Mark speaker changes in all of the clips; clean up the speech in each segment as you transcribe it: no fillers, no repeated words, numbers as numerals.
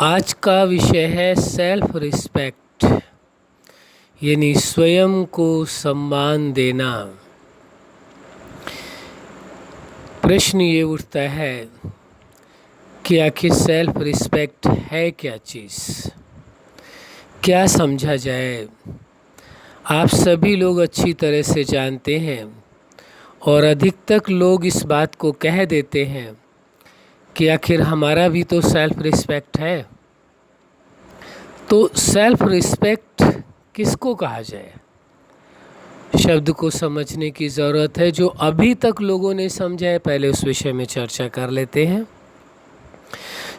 Speaker 1: आज का विषय है सेल्फ रिस्पेक्ट, यानी स्वयं को सम्मान देना। प्रश्न ये उठता है कि आखिर सेल्फ रिस्पेक्ट है क्या चीज़, क्या समझा जाए। आप सभी लोग अच्छी तरह से जानते हैं और अधिकतर लोग इस बात को कह देते हैं कि आखिर हमारा भी तो सेल्फ रिस्पेक्ट है। तो सेल्फ रिस्पेक्ट किसको कहा जाए, शब्द को समझने की ज़रूरत है। जो अभी तक लोगों ने समझा है, पहले उस विषय में चर्चा कर लेते हैं।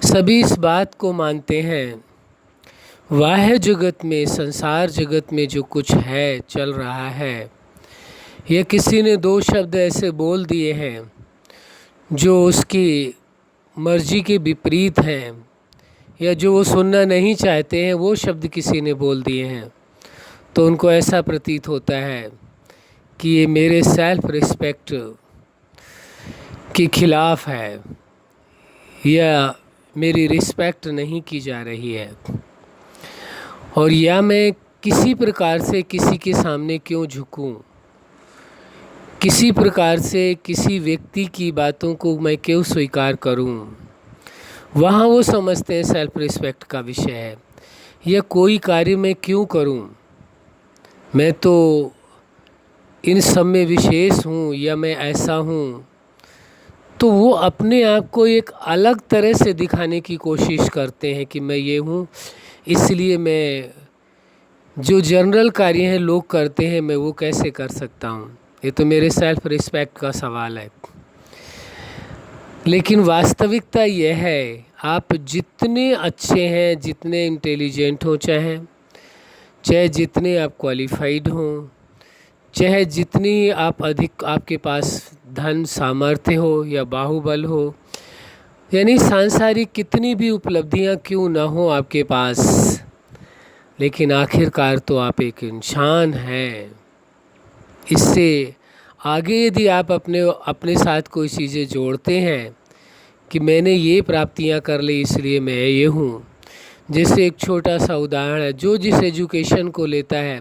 Speaker 1: सभी इस बात को मानते हैं, बाह्य जगत में, संसार जगत में जो कुछ है, चल रहा है, या किसी ने दो शब्द ऐसे बोल दिए हैं जो उसकी मर्जी के विपरीत हैं, या जो वो सुनना नहीं चाहते हैं, वो शब्द किसी ने बोल दिए हैं, तो उनको ऐसा प्रतीत होता है कि ये मेरे सेल्फ रिस्पेक्ट के खिलाफ है या मेरी रिस्पेक्ट नहीं की जा रही है, और या मैं किसी प्रकार से किसी के सामने क्यों झुकूं, किसी प्रकार से किसी व्यक्ति की बातों को मैं क्यों स्वीकार करूं। वहाँ वो समझते हैं सेल्फ रिस्पेक्ट का विषय है। या कोई कार्य मैं क्यों करूं, मैं तो इन सब में विशेष हूँ, या मैं ऐसा हूँ। तो वो अपने आप को एक अलग तरह से दिखाने की कोशिश करते हैं कि मैं ये हूँ, इसलिए मैं जो जनरल कार्य हैं लोग करते हैं, मैं वो कैसे कर सकता हूँ। ये तो मेरे सेल्फ रिस्पेक्ट का सवाल है। लेकिन वास्तविकता यह है, आप जितने अच्छे हैं, जितने इंटेलिजेंट हो, चाहे जितने आप क्वालिफाइड हों, चाहे जितनी आप अधिक आपके पास धन सामर्थ्य हो या बाहुबल हो, यानी सांसारिक कितनी भी उपलब्धियां क्यों ना हो आपके पास, लेकिन आखिरकार तो आप एक इंसान हैं। इससे आगे यदि आप अपने साथ कोई चीज़ें जोड़ते हैं कि मैंने ये प्राप्तियां कर ली इसलिए मैं ये हूँ। जैसे एक छोटा सा उदाहरण है, जो जिस एजुकेशन को लेता है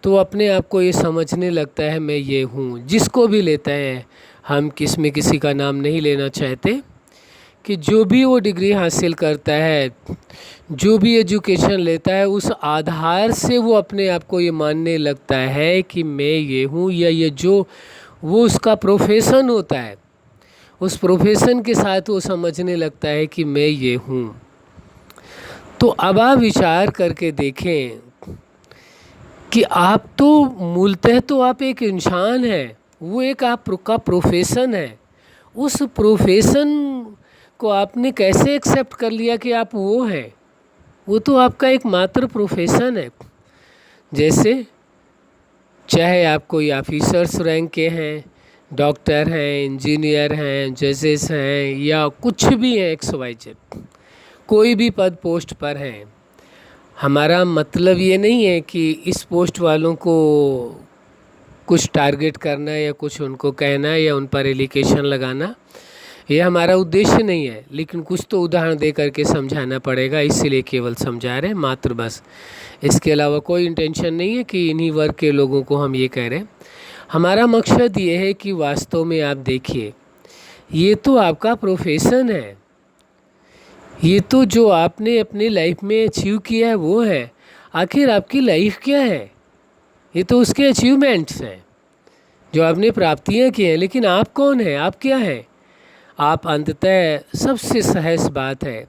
Speaker 1: तो अपने आप को ये समझने लगता है मैं ये हूँ। जिसको भी लेता है, हम किसी का नाम नहीं लेना चाहते, कि जो भी वो डिग्री हासिल करता है, जो भी एजुकेशन लेता है, उस आधार से वो अपने आप को ये मानने लगता है कि मैं ये हूँ, या ये जो वो उसका प्रोफेशन होता है, उस प्रोफेशन के साथ वो समझने लगता है कि मैं ये हूँ। तो अब आप विचार करके देखें कि आप तो मूलतः तो आप एक इंसान हैं, वो एक आपका प्रोफेशन है। उस प्रोफेशन को आपने कैसे एक्सेप्ट कर लिया कि आप वो हैं? वो तो आपका एक मात्र प्रोफेशन है। जैसे चाहे आप कोई ऑफिसर्स रैंक के हैं, डॉक्टर हैं, इंजीनियर हैं, जजेस हैं, या कुछ भी हैं, XYZ, कोई भी पद पोस्ट पर हैं। हमारा मतलब ये नहीं है कि इस पोस्ट वालों को कुछ टारगेट करना या कुछ उनको कहना या उन पर एलिगेशन लगाना, ये हमारा उद्देश्य नहीं है। लेकिन कुछ तो उदाहरण दे करके समझाना पड़ेगा, इसीलिए केवल समझा रहे हैं मात्र, बस। इसके अलावा कोई इंटेंशन नहीं है कि इन्हीं वर्ग के लोगों को हम ये कह रहे हैं। हमारा मकसद ये है कि वास्तव में आप देखिए, ये तो आपका प्रोफेशन है, ये तो जो आपने अपनी लाइफ में अचीव किया है वो है। आखिर आपकी लाइफ क्या है? ये तो उसके अचीवमेंट्स हैं जो आपने प्राप्तियां की हैं। लेकिन आप कौन हैं, आप क्या हैं? आप अंततः, सबसे सहज बात है,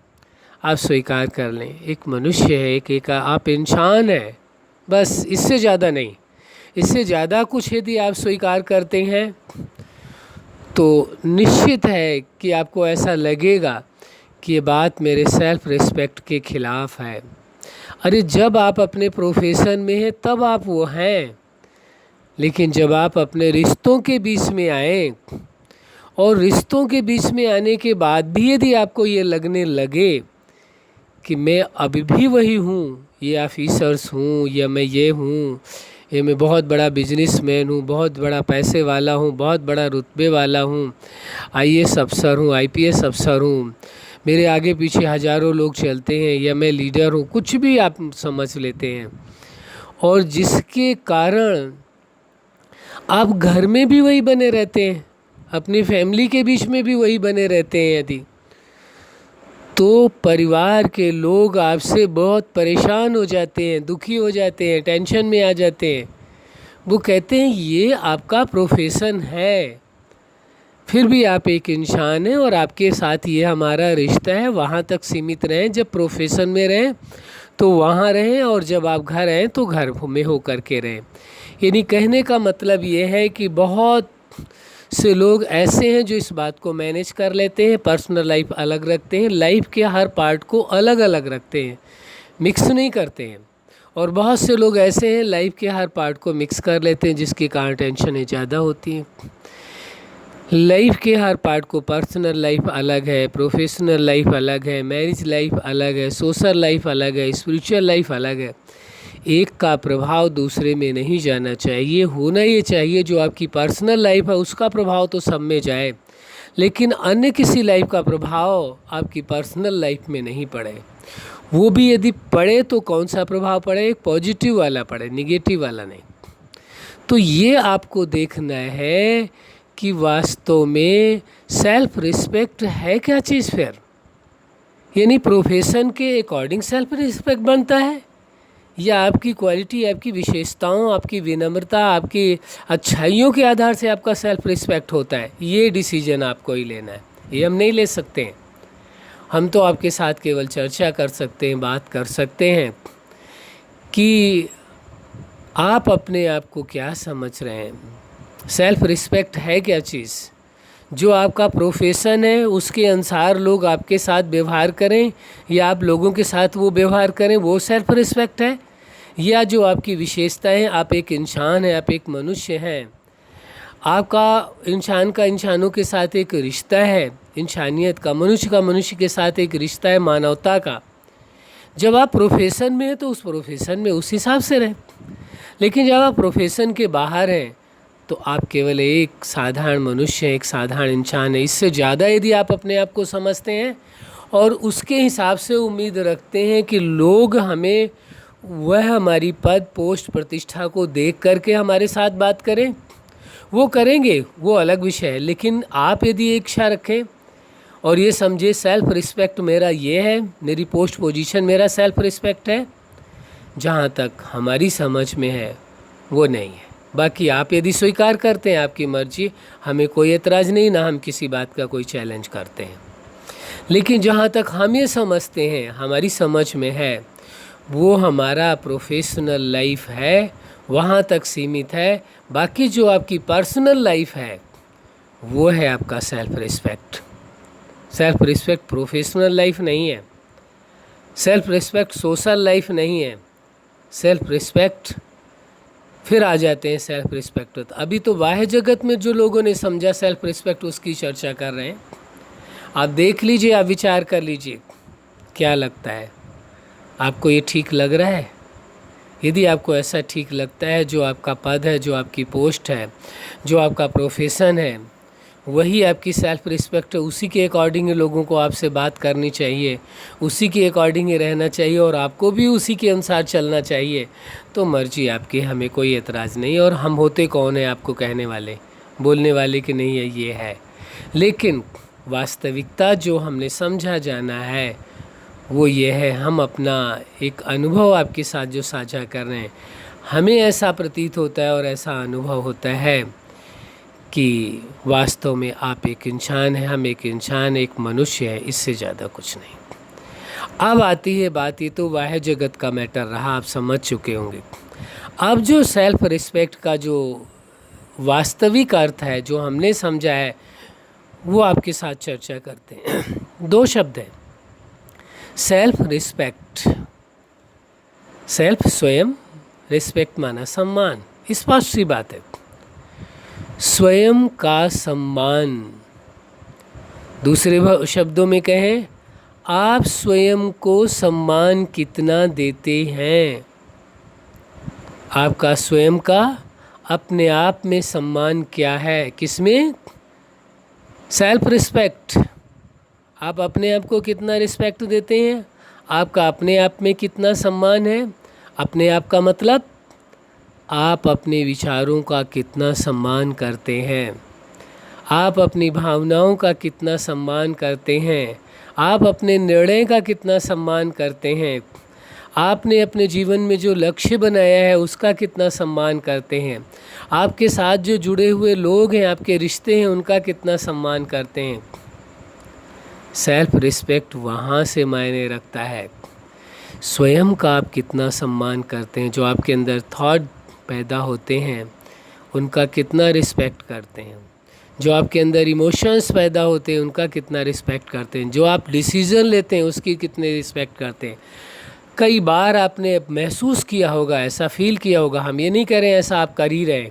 Speaker 1: आप स्वीकार कर लें, एक मनुष्य है, एक आप इंसान हैं, बस। इससे ज़्यादा नहीं। इससे ज़्यादा कुछ यदि आप स्वीकार करते हैं तो निश्चित है कि आपको ऐसा लगेगा कि ये बात मेरे सेल्फ रिस्पेक्ट के खिलाफ है। अरे जब आप अपने प्रोफेशन में हैं तब आप वो हैं, लेकिन जब आप अपने रिश्तों के बीच में आए, और रिश्तों के बीच में आने के बाद भी यदि आपको ये लगने लगे कि मैं अभी भी वही हूँ, ये ऑफिसर्स हूँ, या मैं ये हूँ, ये मैं बहुत बड़ा बिजनेसमैन हूँ, बहुत बड़ा पैसे वाला हूँ, बहुत बड़ा रुतबे वाला हूँ, IAS अफसर हूँ, IPS अफसर हूँ, मेरे आगे पीछे हज़ारों लोग चलते हैं, या मैं लीडर हूँ, कुछ भी आप समझ लेते हैं, और जिसके कारण आप घर में भी वही बने रहते हैं, अपनी फैमिली के बीच में भी वही बने रहते हैं, यदि तो परिवार के लोग आपसे बहुत परेशान हो जाते हैं, दुखी हो जाते हैं, टेंशन में आ जाते हैं। वो कहते हैं ये आपका प्रोफेशन है, फिर भी आप एक इंसान हैं और आपके साथ ये हमारा रिश्ता है, वहाँ तक सीमित रहें। जब प्रोफेशन में रहें तो वहाँ रहें, और जब आप घर आएँ तो घर में हो कर के रहें। यानी कहने का मतलब ये है कि बहुत से लोग ऐसे हैं जो इस बात को मैनेज कर लेते हैं, पर्सनल लाइफ अलग रखते हैं, लाइफ के हर पार्ट को अलग अलग रखते हैं, मिक्स नहीं करते हैं। और बहुत से लोग ऐसे हैं लाइफ के हर पार्ट को मिक्स कर लेते हैं, जिसके कारण टेंशनें ज़्यादा होती हैं। लाइफ के हर पार्ट को, पर्सनल लाइफ अलग है, प्रोफेशनल लाइफ अलग है, मैरिज लाइफ अलग है, सोशल लाइफ अलग है, स्पिरिचुअल लाइफ अलग है। एक का प्रभाव दूसरे में नहीं जाना चाहिए। होना ये चाहिए जो आपकी पर्सनल लाइफ है उसका प्रभाव तो सब में जाए, लेकिन अन्य किसी लाइफ का प्रभाव आपकी पर्सनल लाइफ में नहीं पड़े। वो भी यदि पड़े तो कौन सा प्रभाव पड़े, एक पॉजिटिव वाला पड़े, निगेटिव वाला नहीं। तो ये आपको देखना है कि वास्तव में सेल्फ रिस्पेक्ट है क्या चीज़ फिर। यानी प्रोफेशन के अकॉर्डिंग सेल्फ रिस्पेक्ट बनता है, या आपकी क्वालिटी, आपकी विशेषताओं, आपकी विनम्रता, आपकी अच्छाइयों के आधार से आपका सेल्फ रिस्पेक्ट होता है। ये डिसीजन आपको ही लेना है, ये हम नहीं ले सकते हैं। हम तो आपके साथ केवल चर्चा कर सकते हैं, बात कर सकते हैं कि आप अपने आप को क्या समझ रहे हैं, सेल्फ रिस्पेक्ट है क्या चीज़। जो आपका प्रोफेशन है उसके अनुसार लोग आपके साथ व्यवहार करें, या आप लोगों के साथ वो व्यवहार करें, वो सेल्फ रिस्पेक्ट है। या जो आपकी विशेषताएं, आप एक इंसान हैं, आप एक मनुष्य हैं, आपका इंसान का इंसानों के साथ एक रिश्ता है, इंसानियत का मनुष्य के साथ एक रिश्ता है, मानवता का। जब आप प्रोफेशन में हैं तो उस प्रोफेशन में उस हिसाब से रहें, लेकिन जब आप प्रोफेशन के बाहर हैं तो आप केवल एक साधारण मनुष्य हैं, एक साधारण इंसान है। इससे ज़्यादा यदि आप अपने आप को समझते हैं और उसके हिसाब से उम्मीद रखते हैं कि लोग हमें, वह हमारी पद, पोस्ट, प्रतिष्ठा को देख करके हमारे साथ बात करें, वो करेंगे, वो अलग विषय है। लेकिन आप यदि एक इच्छा रखें और ये समझे सेल्फ रिस्पेक्ट मेरा ये है, मेरी पोस्ट पोजीशन मेरा सेल्फ रिस्पेक्ट है, जहाँ तक हमारी समझ में है वो नहीं है। बाकी आप यदि स्वीकार करते हैं, आपकी मर्जी, हमें कोई एतराज़ नहीं, ना हम किसी बात का कोई चैलेंज करते हैं। लेकिन जहाँ तक हम ये समझते हैं, हमारी समझ में है, वो हमारा प्रोफेशनल लाइफ है, वहाँ तक सीमित है। बाकी जो आपकी पर्सनल लाइफ है वो है आपका self respect. Self respect professional life नहीं है, सेल्फ रिस्पेक्ट सोशल लाइफ नहीं है। सेल्फ रिस्पेक्ट फिर आ जाते हैं सेल्फ रिस्पेक्ट। अभी तो बाह्य जगत में जो लोगों ने समझा सेल्फ रिस्पेक्ट, उसकी चर्चा कर रहे हैं। आप देख लीजिए, आप विचार कर लीजिए, क्या लगता है आपको, ये ठीक लग रहा है? यदि आपको ऐसा ठीक लगता है, जो आपका पद है, जो आपकी पोस्ट है, जो आपका प्रोफेशन है, वही आपकी सेल्फ रिस्पेक्ट है, उसी के अकॉर्डिंग लोगों को आपसे बात करनी चाहिए, उसी के अकॉर्डिंग रहना चाहिए, और आपको भी उसी के अनुसार चलना चाहिए, तो मर्जी आपकी, हमें कोई एतराज़ नहीं। और हम होते कौन है आपको कहने वाले, बोलने वाले कि नहीं है, ये है। लेकिन वास्तविकता जो हमने समझा जाना है वो ये है, हम अपना एक अनुभव आपके साथ जो साझा कर रहे हैं, हमें ऐसा प्रतीत होता है और ऐसा अनुभव होता है कि वास्तव में आप एक इंसान हैं, हम एक इंसान, एक मनुष्य है, इससे ज़्यादा कुछ नहीं। अब आती है बात, ये तो बाह्य जगत का मैटर रहा, आप समझ चुके होंगे। अब जो सेल्फ रिस्पेक्ट का जो वास्तविक अर्थ है, जो हमने समझा है, वो आपके साथ चर्चा करते हैं। दो शब्द हैं, सेल्फ रिस्पेक्ट। सेल्फ स्वयं, रिस्पेक्ट माना सम्मान, स्पष्ट सी बात है। स्वयं का सम्मान, दूसरे शब्दों में कहें, आप स्वयं को सम्मान कितना देते हैं। आपका स्वयं का अपने आप में सम्मान क्या है, किसमें? Self respect. आप अपने आप को कितना रिस्पेक्ट देते हैं? आपका अपने आप में कितना सम्मान है? अपने आप का मतलब आप अपने विचारों का कितना सम्मान करते हैं? आप अपनी भावनाओं का कितना सम्मान करते हैं? आप अपने निर्णय का कितना सम्मान करते हैं? आपने अपने जीवन में जो लक्ष्य बनाया है उसका कितना सम्मान करते हैं? आपके साथ जो जुड़े हुए लोग हैं, आपके रिश्ते हैं, उनका कितना सम्मान करते हैं? सेल्फ रिस्पेक्ट वहाँ से मायने रखता है। स्वयं का आप कितना सम्मान करते हैं? जो आपके अंदर थॉट पैदा होते हैं उनका कितना रिस्पेक्ट करते हैं? जो आपके अंदर इमोशंस पैदा होते हैं उनका कितना रिस्पेक्ट करते हैं? जो आप डिसीज़न लेते हैं उसकी कितने रिस्पेक्ट करते हैं? कई बार आपने महसूस किया होगा, ऐसा फील किया होगा, हम ये नहीं कह रहे हैं ऐसा आप कर ही रहे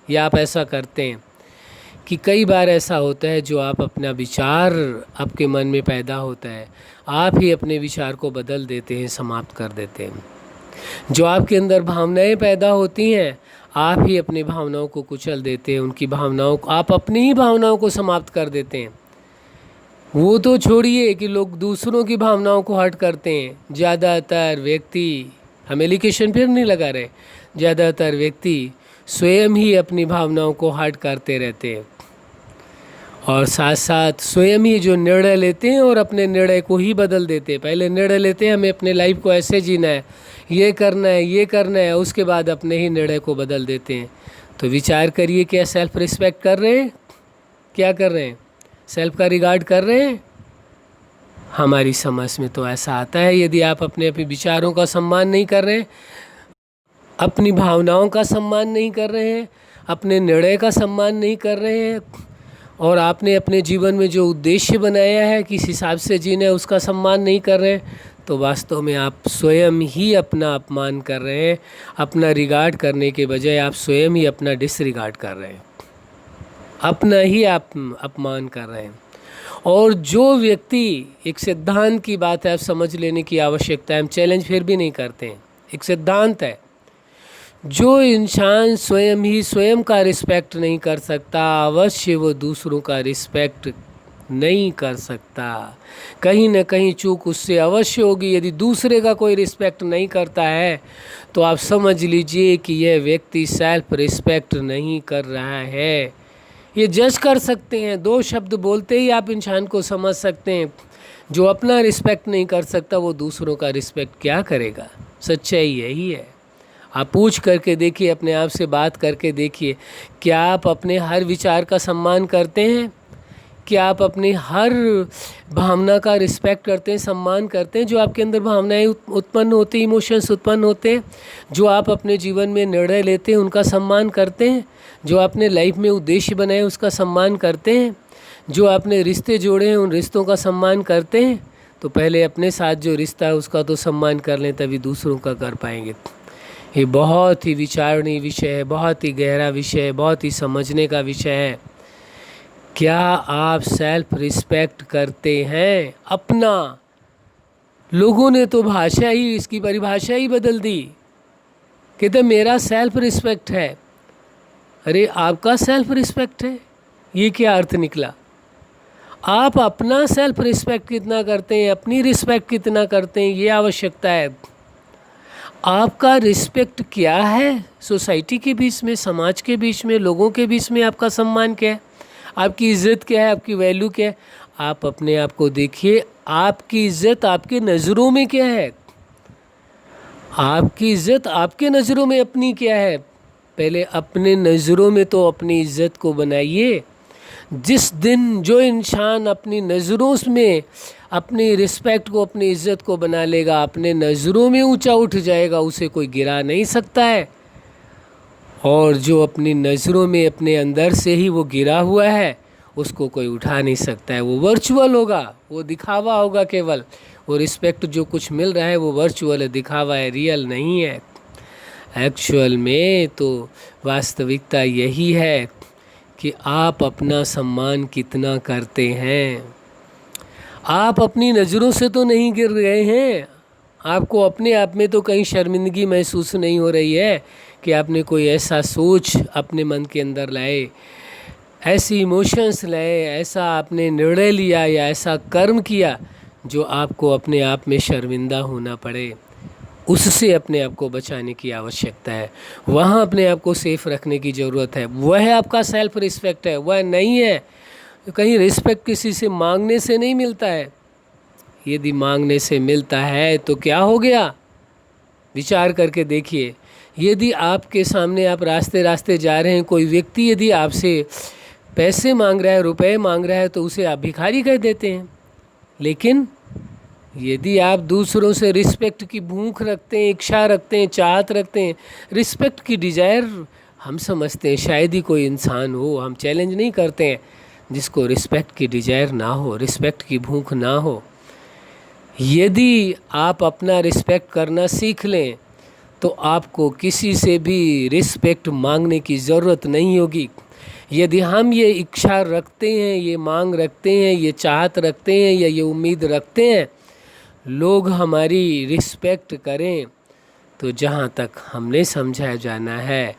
Speaker 1: या आप ऐसा करते हैं, कि कई बार ऐसा होता है जो आप अपना विचार आपके मन में पैदा होता है, आप ही अपने विचार को बदल देते हैं, समाप्त कर देते हैं। जो आपके अंदर भावनाएं पैदा होती हैं, आप ही अपनी भावनाओं को कुचल देते हैं, उनकी भावनाओं को, आप अपनी ही भावनाओं को समाप्त कर देते हैं। वो तो छोड़िए कि लोग दूसरों की भावनाओं को हर्ट करते हैं। ज़्यादातर व्यक्ति, हम एलिगेशन फिर नहीं लगा रहे, ज़्यादातर व्यक्ति स्वयं ही अपनी भावनाओं को हर्ट करते रहते हैं और साथ साथ स्वयं ही जो निर्णय लेते हैं और अपने निर्णय को ही बदल देते हैं। पहले निर्णय लेते हैं हमें अपने लाइफ को ऐसे जीना है, ये करना है, ये करना है, उसके बाद अपने ही निर्णय को बदल देते हैं। तो विचार करिए, क्या सेल्फ रिस्पेक्ट कर रहे हैं? क्या कर रहे हैं? सेल्फ का रिगार्ड कर रहे हैं? हमारी समझ में तो ऐसा आता है, यदि आप अपने विचारों का सम्मान नहीं कर रहे हैं, अपनी भावनाओं का सम्मान नहीं कर रहे हैं, अपने निर्णय का सम्मान नहीं कर रहे हैं और आपने अपने जीवन में जो उद्देश्य बनाया है किस हिसाब से जीना है उसका सम्मान नहीं कर रहे हैं, तो वास्तव में आप स्वयं ही अपना अपमान कर रहे हैं। अपना रिगार्ड करने के बजाय आप स्वयं ही अपना डिसरिगार्ड कर रहे हैं, अपना ही आप अपमान कर रहे हैं। और जो व्यक्ति, एक सिद्धांत की बात है, आप समझ लेने की आवश्यकता है, हम चैलेंज फिर भी नहीं करते हैं, एक सिद्धांत है, जो इंसान स्वयं ही स्वयं का रिस्पेक्ट नहीं कर सकता, अवश्य वो दूसरों का रिस्पेक्ट नहीं कर सकता। कहीं ना कहीं चूक उससे अवश्य होगी। यदि दूसरे का कोई रिस्पेक्ट नहीं करता है तो आप समझ लीजिए कि यह व्यक्ति सेल्फ रिस्पेक्ट नहीं कर रहा है। ये जज कर सकते हैं, दो शब्द बोलते ही आप इंसान को समझ सकते हैं। जो अपना रिस्पेक्ट नहीं कर सकता वो दूसरों का रिस्पेक्ट क्या करेगा? सच्चाई यही है। आप पूछ करके देखिए, अपने आप से बात करके देखिए, क्या आप अपने हर विचार का सम्मान करते हैं? क्या आप अपनी हर भावना का रिस्पेक्ट करते हैं, सम्मान करते हैं? जो आपके अंदर भावनाएं उत्पन्न होती हैं, इमोशंस उत्पन्न होते हैं, जो आप अपने जीवन में निर्णय लेते हैं उनका सम्मान करते हैं? जो आपने लाइफ में उद्देश्य बनाए उसका सम्मान करते हैं? जो आपने रिश्ते जोड़े हैं उन रिश्तों का सम्मान करते हैं? तो पहले अपने साथ जो रिश्ता है उसका तो सम्मान कर लें, तभी दूसरों का कर पाएंगे। ये बहुत ही विचारणीय विषय है, बहुत ही गहरा विषय है, बहुत ही समझने का विषय है। क्या आप सेल्फ रिस्पेक्ट करते हैं अपना? लोगों ने तो भाषा ही, इसकी परिभाषा ही बदल दी, कहते मेरा सेल्फ रिस्पेक्ट है। अरे आपका सेल्फ रिस्पेक्ट है, ये क्या अर्थ निकला? आप अपना सेल्फ रिस्पेक्ट कितना करते हैं, अपनी रिस्पेक्ट कितना करते हैं, ये आवश्यकता है। आपका रिस्पेक्ट क्या है? सोसाइटी के बीच में, समाज के बीच में, लोगों के बीच में आपका सम्मान क्या है? आपकी इज़्ज़त क्या है? आपकी वैल्यू क्या है? आप अपने आप को देखिए, आपकी इज़्ज़त आपके नज़रों में क्या है? आपकी इज़्ज़त आपके नज़रों में अपनी क्या है? पहले अपने नज़रों में तो अपनी इज़्ज़त को बनाइए। जिस दिन जो इंसान अपनी नज़रों में अपनी रिस्पेक्ट को, अपनी इज़्ज़त को बना लेगा, अपने नज़रों में ऊंचा उठ जाएगा, उसे कोई गिरा नहीं सकता है। और जो अपनी नज़रों में अपने अंदर से ही वो गिरा हुआ है उसको कोई उठा नहीं सकता है। वो वर्चुअल होगा, वो दिखावा होगा केवल। वो रिस्पेक्ट जो कुछ मिल रहा है वो वर्चुअल है, दिखावा है, रियल नहीं है। एक्चुअल में तो वास्तविकता यही है कि आप अपना सम्मान कितना करते हैं। आप अपनी नज़रों से तो नहीं गिर गए हैं। आपको अपने आप में तो कहीं शर्मिंदगी महसूस नहीं हो रही है कि आपने कोई ऐसा सोच अपने मन के अंदर लाए, ऐसी इमोशंस लाए, ऐसा आपने निर्णय लिया या ऐसा कर्म किया जो आपको अपने आप में शर्मिंदा होना पड़े, उससे अपने आप को बचाने की आवश्यकता है। वहाँ अपने आप को सेफ रखने की ज़रूरत है। वह आपका सेल्फ रिस्पेक्ट है, वह नहीं है। कहीं रिस्पेक्ट किसी से मांगने से नहीं मिलता है। यदि मांगने से मिलता है तो क्या हो गया, विचार करके देखिए। यदि आपके सामने आप रास्ते रास्ते जा रहे हैं, कोई व्यक्ति यदि आपसे पैसे मांग रहा है, रुपए मांग रहा है, तो उसे आप भिखारी कह देते हैं। लेकिन यदि आप दूसरों से रिस्पेक्ट की भूख रखते हैं, इच्छा रखते हैं, चाहत रखते हैं, रिस्पेक्ट की डिज़ायर हम समझते हैं शायद ही कोई इंसान हो, हम चैलेंज नहीं करते हैं, जिसको रिस्पेक्ट की डिज़ायर ना हो, रिस्पेक्ट की भूख ना हो। यदि आप अपना रिस्पेक्ट करना सीख लें तो आपको किसी से भी रिस्पेक्ट मांगने की ज़रूरत नहीं होगी। यदि हम ये इच्छा रखते हैं, ये मांग रखते हैं, ये चाहत रखते हैं या ये उम्मीद रखते हैं लोग हमारी रिस्पेक्ट करें, तो जहाँ तक हमने समझा जाना है,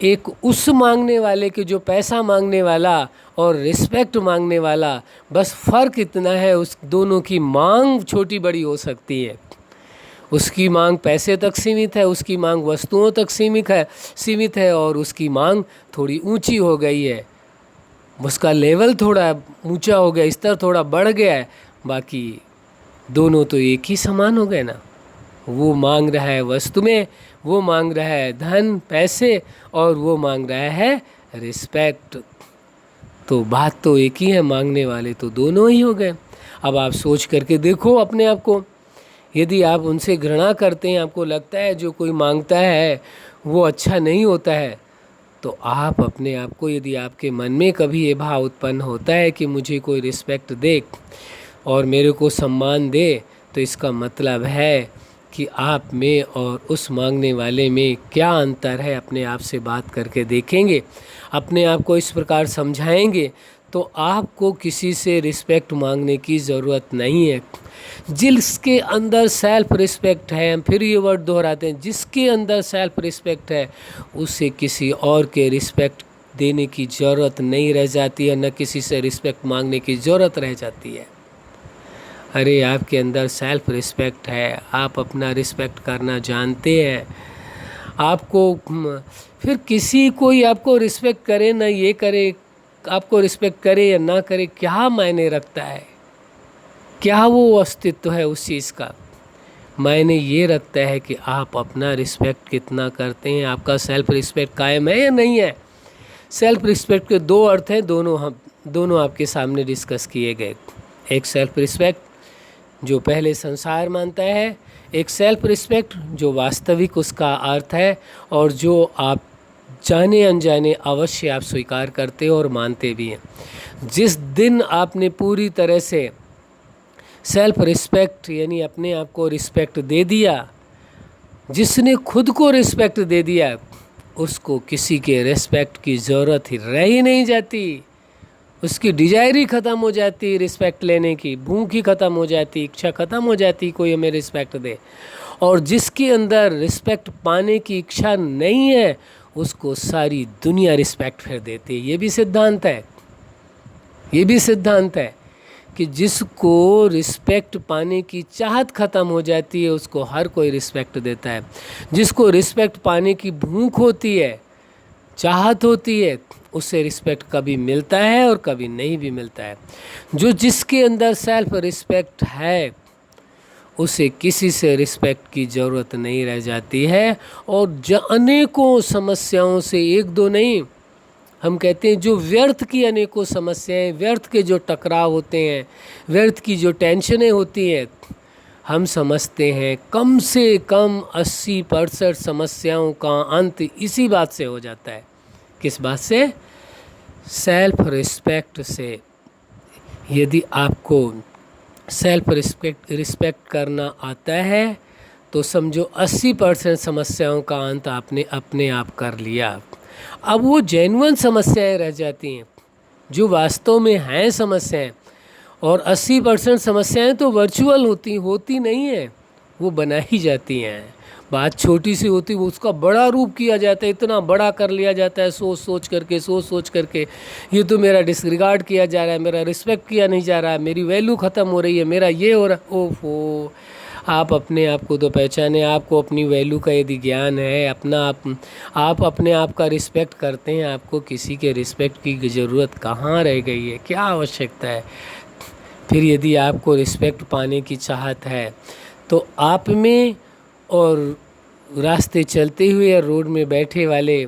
Speaker 1: एक उस मांगने वाले के जो पैसा मांगने वाला और रिस्पेक्ट मांगने वाला, बस फ़र्क इतना है उस दोनों की मांग छोटी बड़ी हो सकती है। उसकी मांग पैसे तक सीमित है, उसकी मांग वस्तुओं तक सीमित है और उसकी मांग थोड़ी ऊंची हो गई है, उसका लेवल थोड़ा ऊंचा हो गया, स्तर थोड़ा बढ़ गया है। बाकी दोनों तो एक ही समान हो गए ना। वो मांग रहा है वस्तु में, वो मांग रहा है धन पैसे, और वो मांग रहा है रिस्पेक्ट। तो बात तो एक ही है, मांगने वाले तो दोनों ही हो गए। अब आप सोच करके देखो अपने आप को। यदि आप उनसे घृणा करते हैं, आपको लगता है जो कोई मांगता है वो अच्छा नहीं होता है, तो आप अपने आप को, यदि आपके मन में कभी ये भाव उत्पन्न होता है कि मुझे कोई रिस्पेक्ट दे और मेरे को सम्मान दे, तो इसका मतलब है कि आप में और उस मांगने वाले में क्या अंतर है, अपने आप से बात करके देखेंगे, अपने आप को इस प्रकार समझाएंगे, तो आपको किसी से रिस्पेक्ट मांगने की ज़रूरत नहीं है। जिसके अंदर सेल्फ रिस्पेक्ट है, हम फिर ये वर्ड दोहराते हैं, जिसके अंदर सेल्फ रिस्पेक्ट है उसे किसी और के रिस्पेक्ट देने की ज़रूरत नहीं रह जाती है, न किसी से रिस्पेक्ट मांगने की ज़रूरत रह जाती है। अरे आपके अंदर सेल्फ रिस्पेक्ट है, आप अपना रिस्पेक्ट करना जानते हैं। आपको फिर किसी कोई आपको रिस्पेक्ट करे ना ये करे, आपको रिस्पेक्ट करे या ना करे, क्या मायने रखता है? क्या वो अस्तित्व है उस चीज़ का? मायने ये रखता है कि आप अपना रिस्पेक्ट कितना करते हैं, आपका सेल्फ रिस्पेक्ट कायम है या नहीं है। सेल्फ रिस्पेक्ट के दो अर्थ हैं, दोनों आपके सामने डिस्कस किए गए। एक सेल्फ रिस्पेक्ट जो पहले संसार मानता है, एक सेल्फ रिस्पेक्ट जो वास्तविक उसका अर्थ है और जो आप जाने अनजाने अवश्य आप स्वीकार करते हो और मानते भी हैं। जिस दिन आपने पूरी तरह से सेल्फ रिस्पेक्ट यानी अपने आप को रिस्पेक्ट दे दिया, जिसने खुद को रिस्पेक्ट दे दिया, उसको किसी के रिस्पेक्ट की ज़रूरत ही रह ही नहीं जाती। उसकी डिजायर ही ख़त्म हो जाती, रिस्पेक्ट लेने की भूख ही ख़त्म हो जाती, इच्छा ख़त्म हो जाती कोई हमें रिस्पेक्ट दे। और जिसके अंदर रिस्पेक्ट पाने की इच्छा नहीं है, उसको सारी दुनिया रिस्पेक्ट फिर देती है। ये भी सिद्धांत है, ये भी सिद्धांत है कि जिसको रिस्पेक्ट पाने की चाहत ख़त्म हो जाती है उसको हर कोई रिस्पेक्ट देता है। जिसको रिस्पेक्ट पाने की भूख होती है, चाहत होती है, उससे रिस्पेक्ट कभी मिलता है और कभी नहीं भी मिलता है। जिसके अंदर सेल्फ रिस्पेक्ट है उसे किसी से रिस्पेक्ट की ज़रूरत नहीं रह जाती है। और अनेकों समस्याओं से, एक दो नहीं, हम कहते हैं जो व्यर्थ की अनेकों समस्याएं, व्यर्थ के जो टकराव होते हैं, व्यर्थ की जो टेंशनें होती हैं, हम समझते हैं कम से कम 80% समस्याओं का अंत इसी बात से हो जाता है। किस बात से? सेल्फ रिस्पेक्ट से। यदि आपको सेल्फ रिस्पेक्ट करना आता है तो समझो 80% समस्याओं का अंत आपने अपने आप कर लिया। अब वो जेन्युइन समस्याएं रह जाती हैं जो वास्तव में हैं समस्याएं, और 80% समस्याएं तो वर्चुअल होती नहीं है, वो बना ही जाती हैं। बात छोटी सी होती वो उसका बड़ा रूप किया जाता है, इतना बड़ा कर लिया जाता है सोच सोच करके ये तो मेरा डिसरिगार्ड किया जा रहा है, मेरा रिस्पेक्ट किया नहीं जा रहा है, मेरी वैल्यू ख़त्म हो रही है, मेरा ये हो रहा। ओफो, आप अपने आप को तो पहचाने, आपको अपनी वैल्यू का यदि ज्ञान है, आप अपने आप का रिस्पेक्ट करते हैं, आपको किसी के रिस्पेक्ट की ज़रूरत कहाँ रह गई है, क्या आवश्यकता है। फिर यदि आपको रिस्पेक्ट पाने की चाहत है तो आप में और रास्ते चलते हुए या रोड में बैठे वाले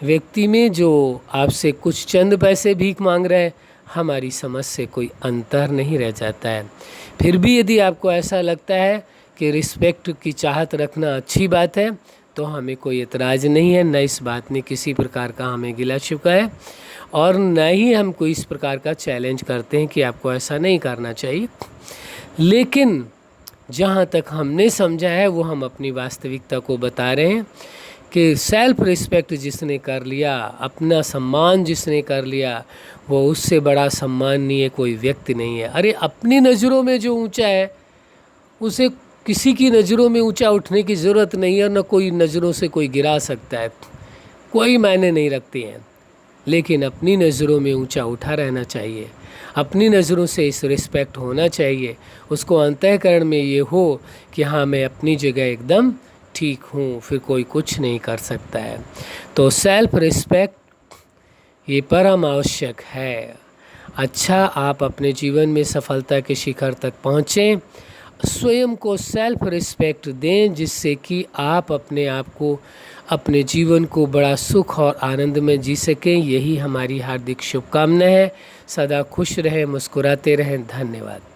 Speaker 1: व्यक्ति में जो आपसे कुछ चंद पैसे भीख मांग रहे हैं, हमारी समझ से कोई अंतर नहीं रह जाता है। फिर भी यदि आपको ऐसा लगता है कि रिस्पेक्ट की चाहत रखना अच्छी बात है तो हमें कोई एतराज़ नहीं है, न इस बात में किसी प्रकार का हमें गिला शिकवा है और न ही हम कोई इस प्रकार का चैलेंज करते हैं कि आपको ऐसा नहीं करना चाहिए। लेकिन जहाँ तक हमने समझा है वो हम अपनी वास्तविकता को बता रहे हैं कि सेल्फ रिस्पेक्ट जिसने कर लिया, अपना सम्मान जिसने कर लिया, वो उससे बड़ा सम्माननीय कोई व्यक्ति नहीं है। अरे अपनी नज़रों में जो ऊंचा है उसे किसी की नज़रों में ऊंचा उठने की ज़रूरत नहीं है, न कोई नज़रों से कोई गिरा सकता है, कोई मायने नहीं रखती हैं। लेकिन अपनी नज़रों में ऊंचा उठा रहना चाहिए, अपनी नज़रों से इस रिस्पेक्ट होना चाहिए, उसको अंतःकरण में ये हो कि हाँ मैं अपनी जगह एकदम ठीक हूँ, फिर कोई कुछ नहीं कर सकता है। तो सेल्फ रिस्पेक्ट ये परम आवश्यक है। अच्छा, आप अपने जीवन में सफलता के शिखर तक पहुँचें, स्वयं को सेल्फ रिस्पेक्ट दें, जिससे कि आप अपने आप को, अपने जीवन को बड़ा सुख और आनंद में जी सकें। यही हमारी हार्दिक शुभकामना है। सदा खुश रहें, मुस्कुराते रहें। धन्यवाद।